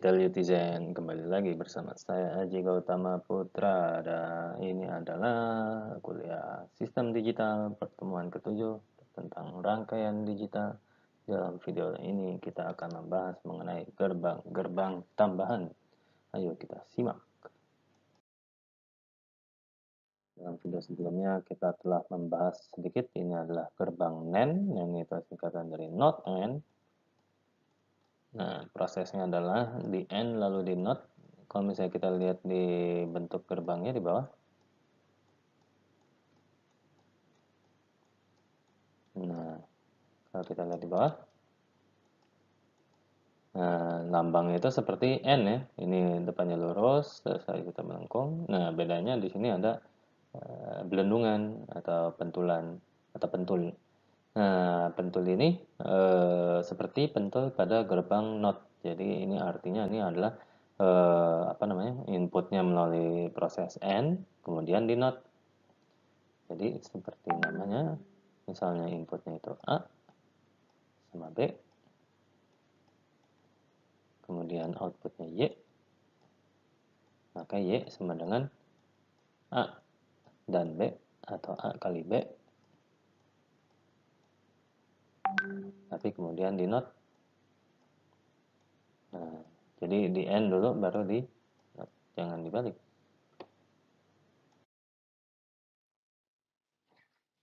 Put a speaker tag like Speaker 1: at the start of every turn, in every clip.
Speaker 1: Intelitizen, kembali lagi bersama saya Aji Gautama Putra dan ini adalah kuliah Sistem Digital pertemuan ketujuh tentang rangkaian digital. Dalam video ini kita akan membahas mengenai gerbang-gerbang tambahan. Ayo kita simak. Dalam video sebelumnya kita telah membahas sedikit, ini adalah gerbang NAND, NAND itu singkatan dari Not AND. Nah, prosesnya adalah di AND lalu di NOT. Kalau misalnya kita lihat di bentuk gerbangnya di bawah. Nah, kalau kita lihat di bawah. Nah, lambangnya itu seperti N ya. Ini depannya lurus, selesai kita melengkung. Nah, bedanya di sini ada belendungan atau pentulan atau pentul. Nah, pentul ini seperti pentul pada gerbang NOT. Jadi ini artinya ini adalah inputnya melalui proses AND, kemudian di NOT. Jadi seperti namanya, misalnya inputnya itu A sama B, kemudian outputnya Y, maka Y sama dengan A dan B atau A kali B, tapi kemudian di NOT. Nah, jadi di AND dulu baru di NOT, jangan dibalik.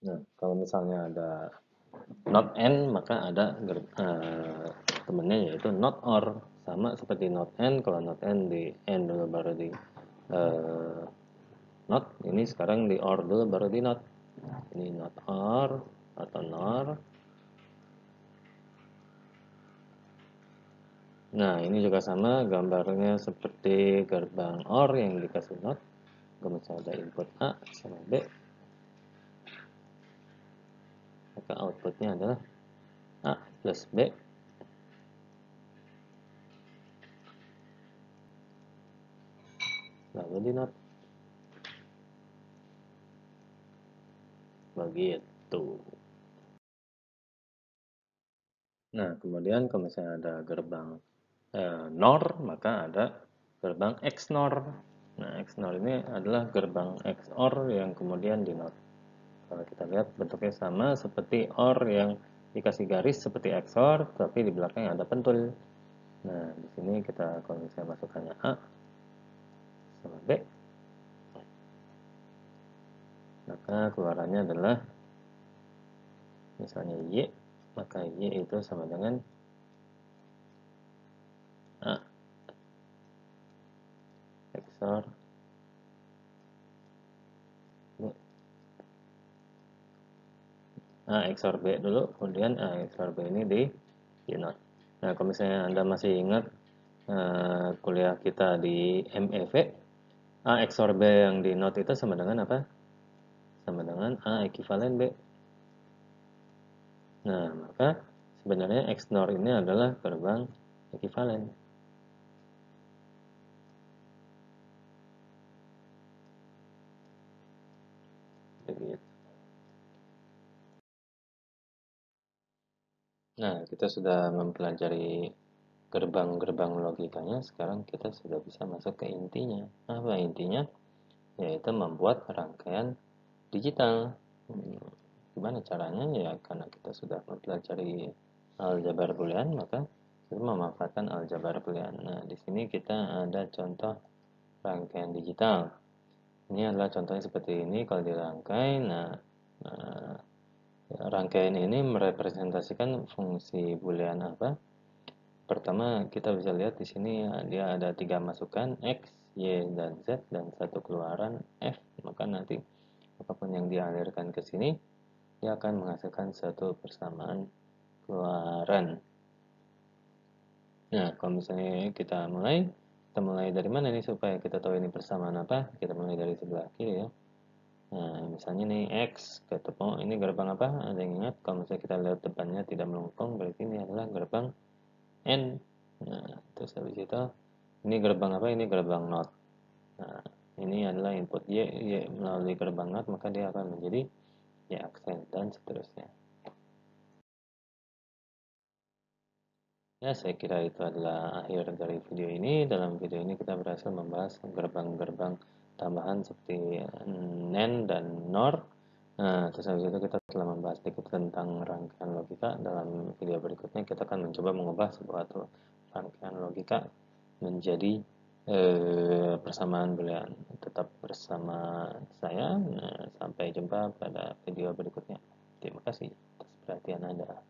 Speaker 1: Nah, kalau misalnya ada not AND maka ada temennya yaitu not OR, sama seperti not AND. Kalau not AND di AND dulu baru di not, ini sekarang di OR dulu baru di not. Ini not OR atau NOR. Nah, ini juga sama gambarnya seperti gerbang OR yang dikasih not. Kalau misalnya ada input A sama B, maka outputnya adalah A plus B. Lalu di not. Begitu. Nah, kemudian kalau misalnya ada gerbang NOR, maka ada gerbang XNOR. Nah, XNOR ini adalah gerbang XOR yang kemudian di NOT. Kalau kita lihat bentuknya sama seperti OR yang dikasih garis seperti XOR, tapi di belakangnya ada pentul. Nah, di sini kita kalau misalnya masukkannya A sama B, maka keluarannya adalah misalnya Y, maka Y itu sama dengan A XOR B. A XOR B dulu, kemudian A XOR B ini di NOT. Nah, kalau misalnya Anda masih ingat kuliah kita di MEV, A XOR B yang di NOT itu sama dengan apa? Sama dengan A ekuivalen B. Nah, maka sebenarnya XNOR ini adalah gerbang ekuivalen. Begitu. Nah, kita sudah mempelajari gerbang-gerbang logikanya, sekarang kita sudah bisa masuk ke intinya. Apa intinya? Yaitu membuat rangkaian digital. Gimana caranya? Ya, karena kita sudah mempelajari aljabar boolean, maka kita memanfaatkan aljabar boolean. Nah, di sini kita ada contoh rangkaian digital. Ini adalah contohnya seperti ini. Kalau dirangkai, nah rangkaian ini merepresentasikan fungsi boolean apa? Pertama, kita bisa lihat di sini dia ada 3 masukan X, Y, dan Z, dan 1 keluaran F. Maka nanti apapun yang dialirkan ke sini, dia akan menghasilkan 1 persamaan keluaran. Nah, kalau misalnya kita mulai dari mana nih supaya kita tahu ini persamaan apa? Kita mulai dari sebelah kiri ya. Nah, misalnya nih X ketemu, ini gerbang apa? Ada yang ingat? Kalau misalnya kita lihat depannya tidak melengkung, berarti ini adalah gerbang N. Nah, terus habis itu ini gerbang apa? Ini gerbang NOT. Nah, ini adalah input Y melalui gerbang NOT, maka dia akan menjadi Y aksen dan seterusnya. Ya, saya kira itu adalah akhir dari video ini. Dalam video ini kita berhasil membahas gerbang-gerbang tambahan seperti NAND dan NOR. Nah, terus habis itu kita telah membahas sedikit tentang rangkaian logika. Dalam video berikutnya kita akan mencoba mengubah sebuah rangkaian logika menjadi persamaan boolean. Tetap bersama saya. Nah, sampai jumpa pada video berikutnya. Terima kasih atas perhatian Anda.